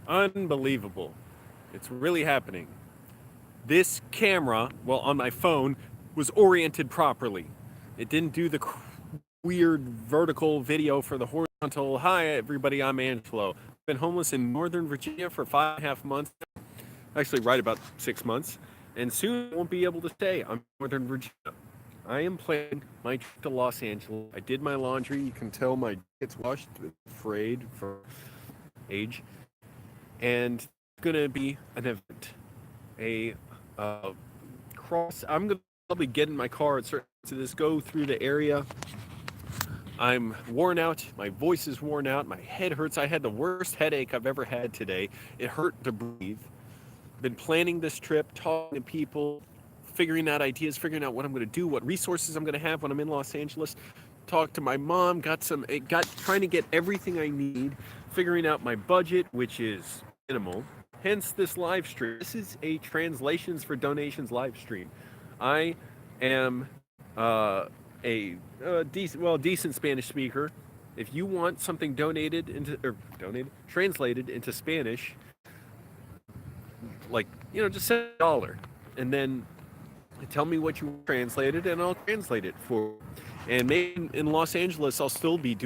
Unbelievable. It's really happening. This camera, well, on my phone, was oriented properly. It didn't do the weird vertical video for the horizontal. Hi, everybody, I'm Angelo. I've been homeless in Northern Virginia for 5.5 months. Actually, right about 6 months. And soon I won't be able to stay. I'm in Northern Virginia. I am planning my trip to Los Angeles. I did my laundry. You can tell my jacket's washed, frayed for age. And it's going to be an event. A cross. I'm going to probably get in my car at certain to this, go through the area. I'm worn out. My voice is worn out. My head hurts. I had the worst headache I've ever had today. It hurt to breathe. Been planning this trip, talking to people, figuring out ideas, figuring out what I'm going to do, what resources I'm going to have when I'm in Los Angeles. Talked to my mom, trying to get everything I need, figuring out my budget, which is minimal. Hence this live stream. This is a translations for donations live stream. I am decent Spanish speaker. If you want something translated into Spanish, like, just send $1 and then tell me what you translated and I'll translate it for. And maybe in Los Angeles I'll still be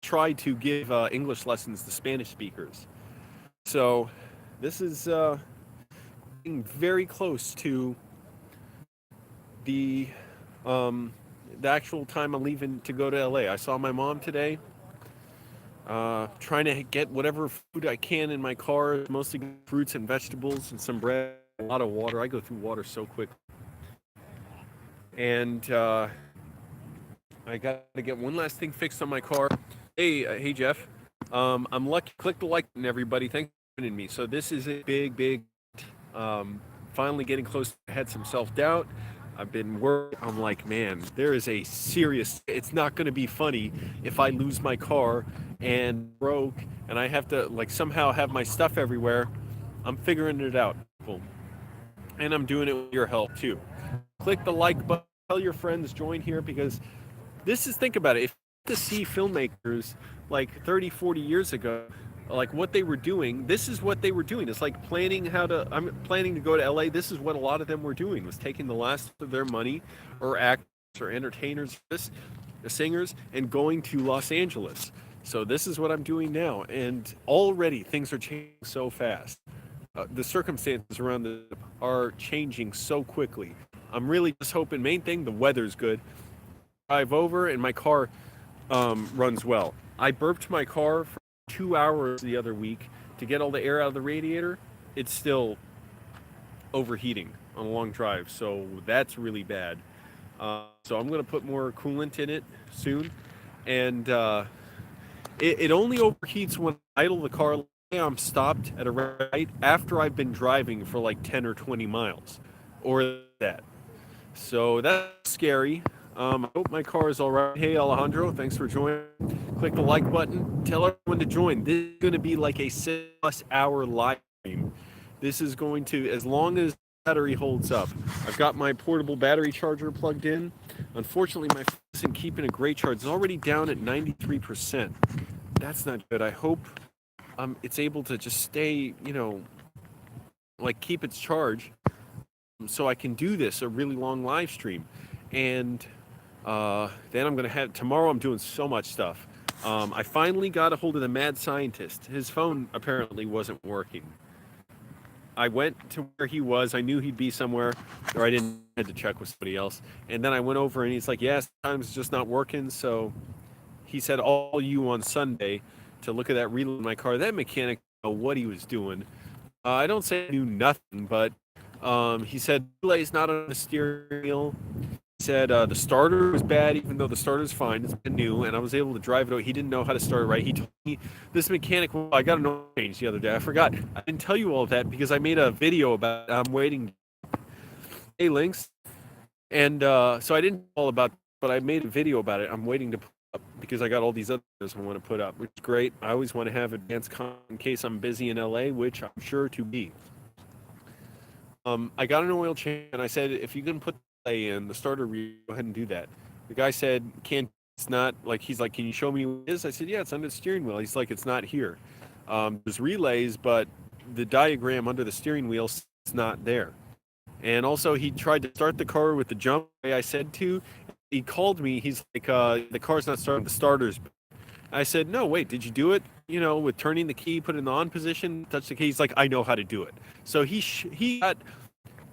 try to give English lessons to Spanish speakers. So this is getting very close to the actual time I'm leaving to go to LA. I saw my mom today. Trying to get whatever food I can in my car, mostly fruits and vegetables and some bread, a lot of water. I go through water so quick. And I got to get one last thing fixed on my car. Hey, Jeff. I'm lucky. Click the like button, everybody. Thanks for joining me. So this is a big, finally getting close. I had some self-doubt. I've been worried. I'm like, man, there is a serious, it's not going to be funny if I lose my car and broke and I have to somehow have my stuff everywhere. I'm figuring it out. And I'm doing it with your help too. Click the like button, tell your friends, join here, because think about it. If you to see filmmakers 30, 40 years ago, what they were doing, this is what they were doing. It's like I'm planning to go to LA. This is what a lot of them were doing, was taking the last of their money, or actors or entertainers, the singers, and going to Los Angeles. So this is what I'm doing now. And already things are changing so fast. The circumstances around this are changing so quickly. I'm really just hoping, main thing, the weather's good. Drive over and my car runs well. I burped my car for 2 hours the other week to get all the air out of the radiator. It's still overheating on a long drive, so that's really bad. So I'm going to put more coolant in it soon. And it only overheats when I idle the car. I'm stopped at a red light after I've been driving for 10 or 20 miles or that. So that's scary. I hope my car is all right. Hey, Alejandro, thanks for joining. Click the like button. Tell everyone to join. This is going to be like a 6+ hour live stream. This is going to, as long as the battery holds up. I've got my portable battery charger plugged in. Unfortunately, my phone isn't keeping a great charge. It's already down at 93%. That's not good. I hope it's able to just stay, keep its charge, so I can do this, a really long live stream. And then I'm going to have, tomorrow I'm doing so much stuff. I finally got a hold of the mad scientist. His phone apparently wasn't working. I went to where he was. I knew he'd be somewhere, or I didn't have to check with somebody else. And then I went over and he's like, yeah, sometimes it's just not working. So he said, all you on Sunday to look at that relay in my car. That mechanic didn't know what he was doing. I don't say I knew nothing, but he said the relay's not on the steering wheel. He said the starter was bad, even though the starter's fine. It's brand new, and I was able to drive it out. He didn't know how to start it right. He told me, this mechanic, well, I got an oil change the other day. I forgot. I didn't tell you all of that because I made a video about it. I'm waiting. Hey, links. And so I didn't know all about it, but I made a video about it. I'm waiting to put up because I got all these other videos I want to put up, which is great. I always want to have advanced content in case I'm busy in LA, which I'm sure to be. I got an oil change, and I said, if you can put in the starter, go ahead and do that. The guy said, can't, it's not, he's like, can you show me what it is? I said, yeah, it's under the steering wheel. He's like, it's not here. There's relays, but the diagram under the steering wheel is not there. And also, he tried to start the car with the jump way I said to. He called me. He's like, the car's not starting. The starter's. I said, no, wait, did you do it? You know, with turning the key, put it in the on position, touch the key. He's like, I know how to do it. So he got,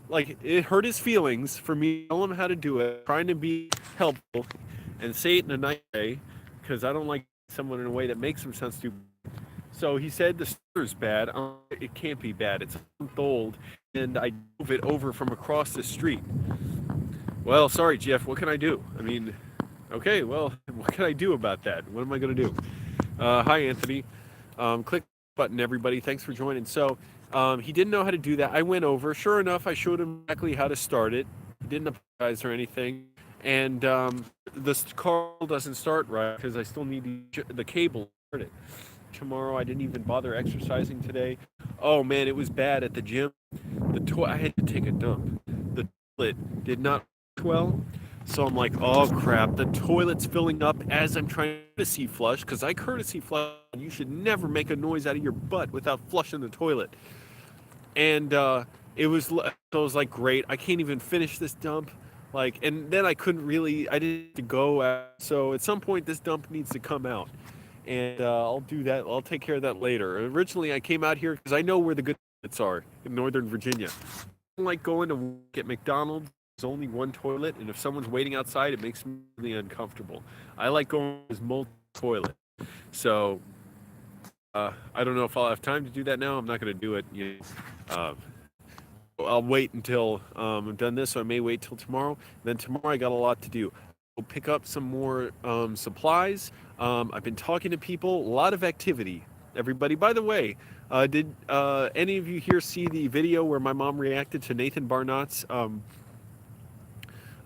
like, it hurt his feelings for me to tell him how to do it, trying to be helpful and say it in a nice way, because I don't like someone in a way that makes them sound stupid. So he said the starter's bad. It can't be bad. It's a month old, and I drove it over from across the street. Well, sorry, Jeff. What can I do? I mean, okay, well, what can I do about that? What am I going to do? Hi, Anthony. Click the button, everybody. Thanks for joining. So he didn't know how to do that. I went over. Sure enough, I showed him exactly how to start it. Didn't apologize or anything. And this car doesn't start right because I still need the cable to start it. Tomorrow, I didn't even bother exercising today. Oh, man, it was bad at the gym. I had to take a dump. The toilet did not work well. So I'm like, oh crap, the toilet's filling up as I'm trying to courtesy flush, because I courtesy flush, and you should never make a noise out of your butt without flushing the toilet. And so I was like, great, I can't even finish this dump. Like, and then I didn't go. So at some point, this dump needs to come out. And I'll do that. I'll take care of that later. Originally, I came out here because I know where the good toilets are in Northern Virginia. I don't like going to work at McDonald's. There's only one toilet, and if someone's waiting outside, it makes me really uncomfortable. I like going to this multi-toilet. So I don't know if I'll have time to do that now. I'm not going to do it. I'll wait until I'm done this, so I may wait till tomorrow. Then tomorrow I got a lot to do. I'll pick up some more supplies. I've been talking to people. A lot of activity, everybody. By the way, did any of you here see the video where my mom reacted to Nathan Barnott's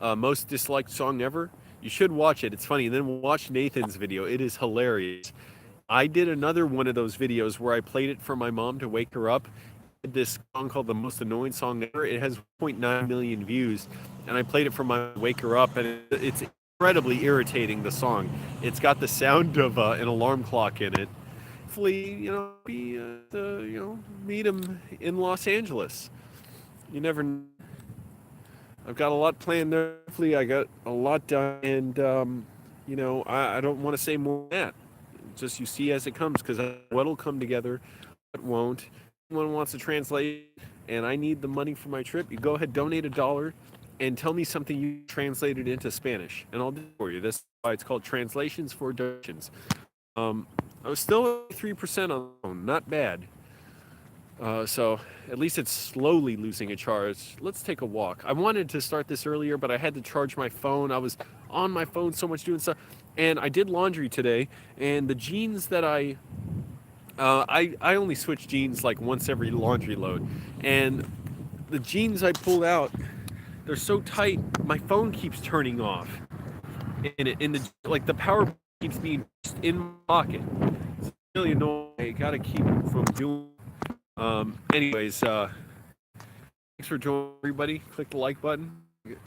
most disliked song ever? You should watch it. It's funny. And then watch Nathan's video. It is hilarious. I did another one of those videos where I played it for my mom to wake her up. This song called The Most Annoying Song Ever. It has 0.9 million views. And I played it for my wake her up. And it's incredibly irritating, the song. It's got the sound of an alarm clock in it. Hopefully, meet him in Los Angeles. You never know. I've got a lot planned there. Hopefully, I got a lot done, and I don't want to say more than that. Just you see as it comes, because what'll come together, what won't. Someone wants to translate, and I need the money for my trip. You go ahead, donate $1, and tell me something you translated into Spanish, and I'll do it for you. That's why it's called Translations for Donations. I was still at 3% on the phone, not bad. So at least it's slowly losing a charge. Let's take a walk. I wanted to start this earlier, but I had to charge my phone. I was on my phone so much doing stuff. And I did laundry today, and the jeans that I only switch jeans like once every laundry load. And the jeans I pulled out, they're so tight, my phone keeps turning off. And the power keeps being in my pocket. It's really annoying. I gotta keep it from doing. Anyways, thanks for joining, everybody. Click the like button.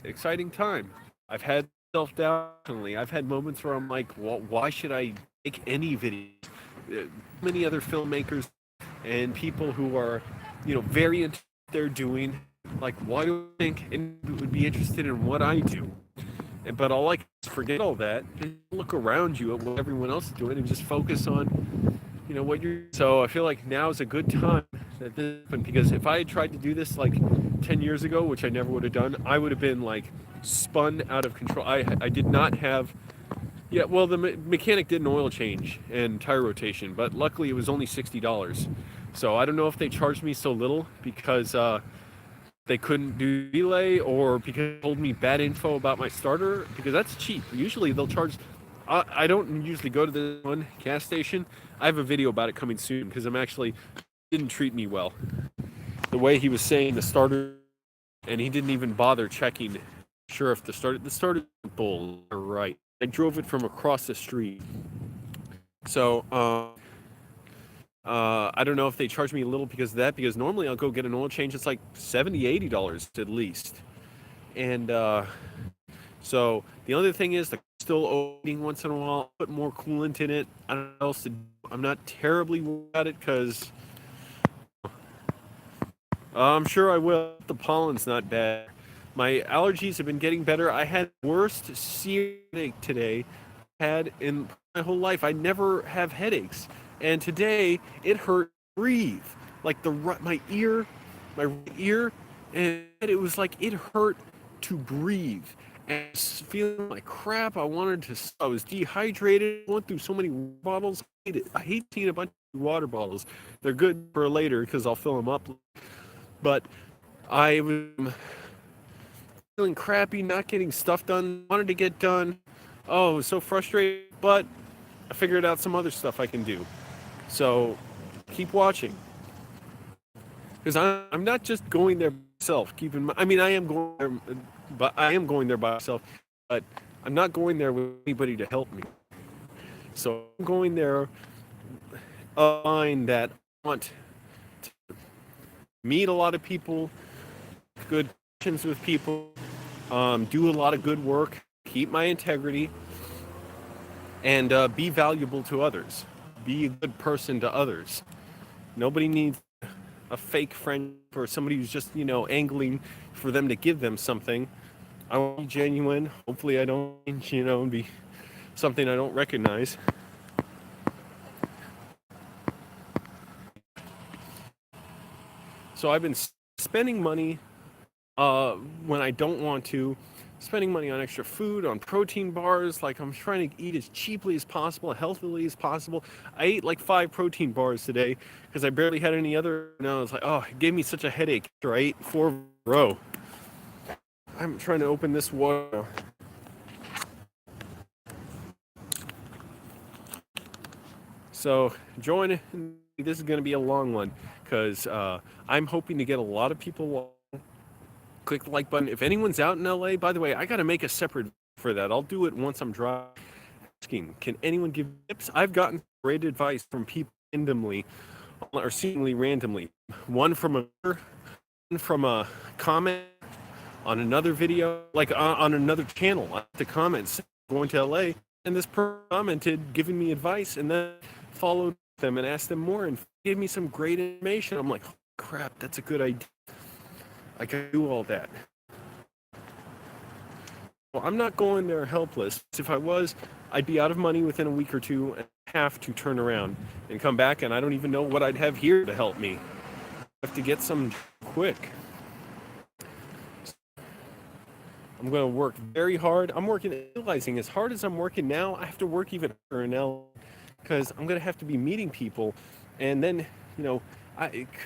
Exciting time. I've had self-doubt. I've had moments where I'm like, well, why should I make any videos? Many other filmmakers and people who are, very into what they're doing. Like, why do I think anyone would be interested in what I do? But I'll forget all that and look around you at what everyone else is doing and just focus on, what you're. So I feel like now is a good time that this happened, because if I had tried to do this 10 years ago, which I never would have done, I would have been spun out of control. I did not have. Yeah, well, the mechanic did an oil change and tire rotation, but luckily it was only $60. So I don't know if they charged me so little because they couldn't do relay, or because they told me bad info about my starter, because that's cheap. Usually they'll charge. I don't usually go to this one gas station. I have a video about it coming soon, because didn't treat me well. The way he was saying the starter, and he didn't even bother checking sure if the starter bull right. I drove it from across the street. So I don't know if they charge me a little because of that, because normally I'll go get an oil change. It's like $70, $80 at least. And so the other thing is the still overheating once in a while. Put more coolant in it. I don't know what else to do. I'm not terribly worried about it because I'm sure I will. The pollen's not bad. My allergies have been getting better. I had the worst severe headache today I had in my whole life. I never have headaches, and today it hurt to breathe. Like my right ear, and it was like it hurt to breathe. And I was feeling like crap. I was dehydrated. I went through so many bottles. I hate seeing a bunch of water bottles. They're good for later because I'll fill them up. But I was feeling crappy, not getting stuff done, wanted to get done. Oh, it was so frustrated, but I figured out some other stuff I can do. So keep watching. Because I'm not just going there by myself. I mean, I am going there, but I am going there by myself, but I'm not going there with anybody to help me. So I'm going there a line that I want to meet a lot of people, good connections with people, do a lot of good work, keep my integrity, and be valuable to others. Be a good person to others. Nobody needs a fake friend or somebody who's just, angling for them to give them something. I want to be genuine. Hopefully I don't, be something I don't recognize. So I've been spending money when I don't want to, spending money on extra food, on protein bars. Like, I'm trying to eat as cheaply as possible, healthily as possible. I ate like 5 protein bars today because I barely had any other. No, it's like, oh, it gave me such a headache after I ate 4 in a row. I'm trying to open this water. So join. This is going to be a long one because I'm hoping to get a lot of people. Click the like button. If anyone's out in LA, by the way, I got to make a separate for that. I'll do it once I'm driving. Asking, can anyone give tips? I've gotten great advice from people randomly, or seemingly randomly. One from a comment on another video, like on another channel. The comments going to LA, and this person commented, giving me advice, and then followed them and asked them more, and gave me some great information. I'm like, oh, crap, that's a good idea. I can do all that. Well, I'm not going there helpless. If I was, I'd be out of money within a week or two and have to turn around and come back, and I don't even know what I'd have here to help me. I have to get some quick. I'm going to work very hard. I'm realizing as hard as I'm working now, I have to work even harder now because I'm going to have to be meeting people, and then,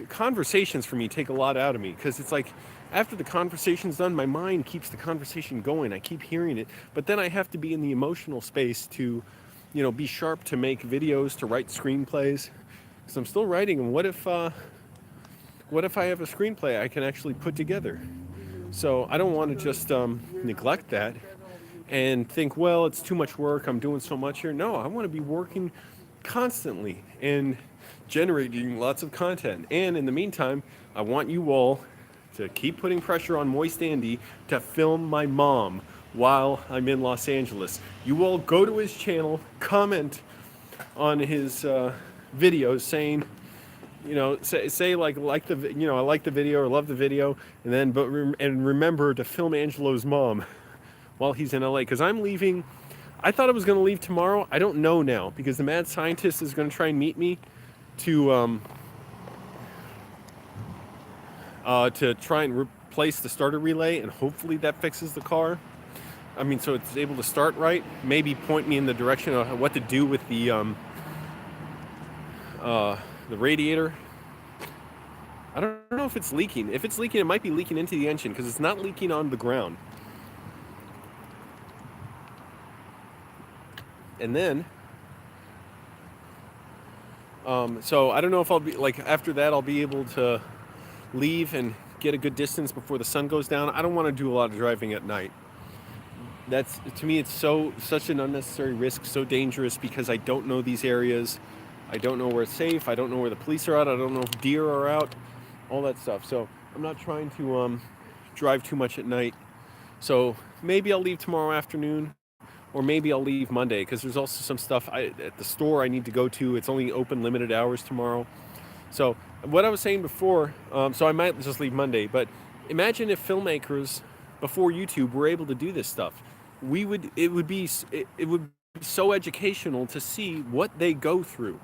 conversations for me take a lot out of me because it's like after the conversation's done, my mind keeps the conversation going. I keep hearing it, but then I have to be in the emotional space to, be sharp to make videos, to write screenplays. Because I'm still writing, and what if I have a screenplay I can actually put together? So I don't want to just neglect that and think, well, it's too much work. I'm doing so much here. No, I want to be working constantly and generating lots of content. And in the meantime, I want you all to keep putting pressure on Moist Andy to film my mom while I'm in Los Angeles. You all go to his channel, comment on his videos saying, say like the, I like the video or love the video, and then remember to film Angelo's mom while he's in LA, because I'm leaving. I thought I was going to leave tomorrow. I don't know now because the mad scientist is going to try and meet me to try and replace the starter relay, and hopefully that fixes the car. So it's able to start right. Maybe point me in the direction of what to do with the radiator. I don't know if it's leaking. If it's leaking, it might be leaking into the engine because it's not leaking on the ground. And then, so I don't know if I'll be, after that, I'll be able to leave and get a good distance before the sun goes down. I don't want to do a lot of driving at night. That's, to me, it's such an unnecessary risk, so dangerous because I don't know these areas. I don't know where it's safe. I don't know where the police are out. I don't know if deer are out, all that stuff. So I'm not trying to drive too much at night. So maybe I'll leave tomorrow afternoon, or maybe I'll leave Monday because there's also some stuff at the store I need to go to. It's only open limited hours tomorrow. So what I was saying before, so I might just leave Monday, but imagine if filmmakers before YouTube were able to do this stuff. It would be so educational to see what they go through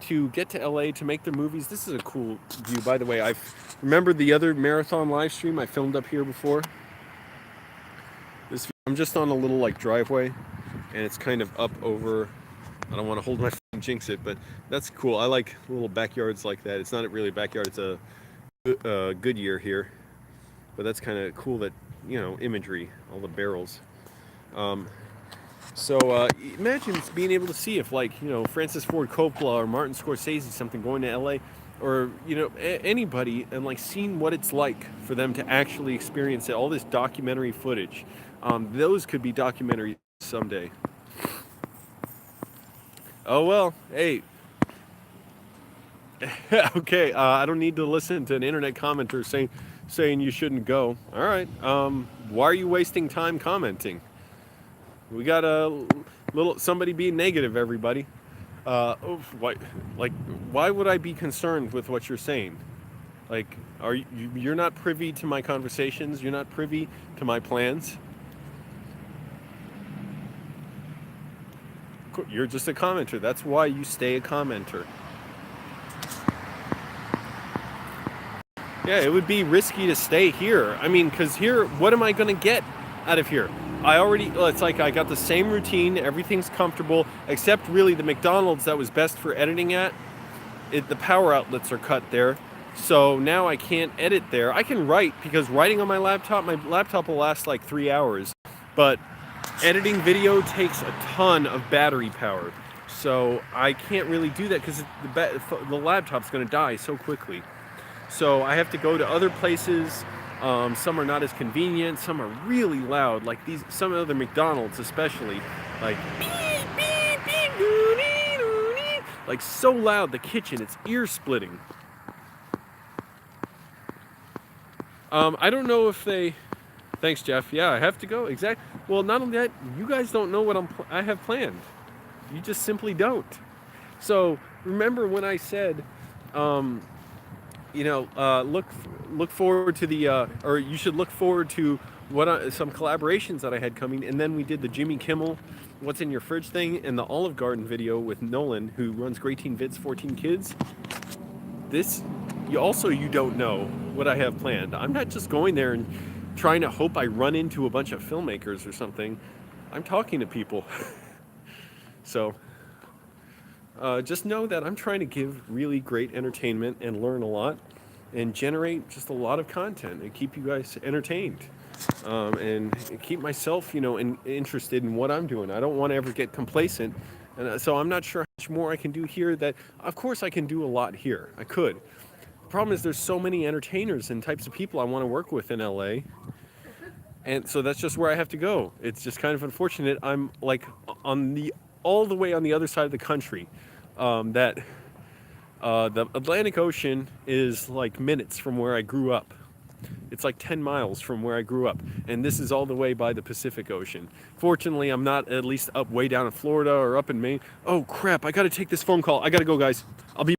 to get to LA to make their movies. This is a cool view, by the way. I remember the other marathon live stream I filmed up here before. I'm just on a little like driveway, and it's kind of up over. I don't want to hold my phone and jinx it, but that's cool. I like little backyards like that. It's not really a backyard. It's a Goodyear here, but that's kind of cool. That imagery, all the barrels. So imagine being able to see if Francis Ford Coppola or Martin Scorsese something going to LA, or anybody, and like seeing what it's like for them to actually experience it. All this documentary footage. Those could be documentaries someday. Oh well, hey. Okay, I don't need to listen to an internet commenter saying you shouldn't go. All right. Why are you wasting time commenting? We got a little somebody being negative, everybody. Why would I be concerned with what you're saying? Like, you're not privy to my conversations? You're not privy to my plans? You're just a commenter. That's why you stay a commenter. Yeah, it would be risky to stay here. I mean, because here, what am I going to get out of here? It's like I got the same routine. Everything's comfortable, except really the McDonald's that was best for editing at. The power outlets are cut there. So now I can't edit there. I can write, because writing on my laptop will last like 3 hours. But editing video takes a ton of battery power. So I can't really do that because the laptop's going to die so quickly. So I have to go to other places. Some are not as convenient. Some are really loud, like some other McDonald's especially, like beep, beep, beep, doo-dee, doo-dee. Like so loud, the kitchen, it's ear splitting. I don't know if they. Thanks, Jeff. Yeah, I have to go. Exactly. Well, not only that, you guys don't know what I have planned. You just simply don't. So remember when I said, look forward to or you should look forward to some collaborations that I had coming. And then we did the Jimmy Kimmel What's in Your Fridge thing and the Olive Garden video with Nolan, who runs Great Teen Vids, 14 Kids. You don't know what I have planned. I'm not just going there and trying to hope I run into a bunch of filmmakers or something. I'm talking to people. So just know that I'm trying to give really great entertainment and learn a lot and generate just a lot of content and keep you guys entertained, and keep myself, interested in what I'm doing. I don't want to ever get complacent. And so I'm not sure how much more I can do here. That, of course, I can do a lot here. I could. The problem is there's so many entertainers and types of people I want to work with in LA. And so that's just where I have to go. It's just kind of unfortunate. I'm like all the way on the other side of the country. The Atlantic Ocean is like minutes from where I grew up. It's like 10 miles from where I grew up. And this is all the way by the Pacific Ocean. Fortunately, I'm not at least up way down in Florida or up in Maine. Oh crap, I gotta take this phone call. I gotta go, guys. I'll be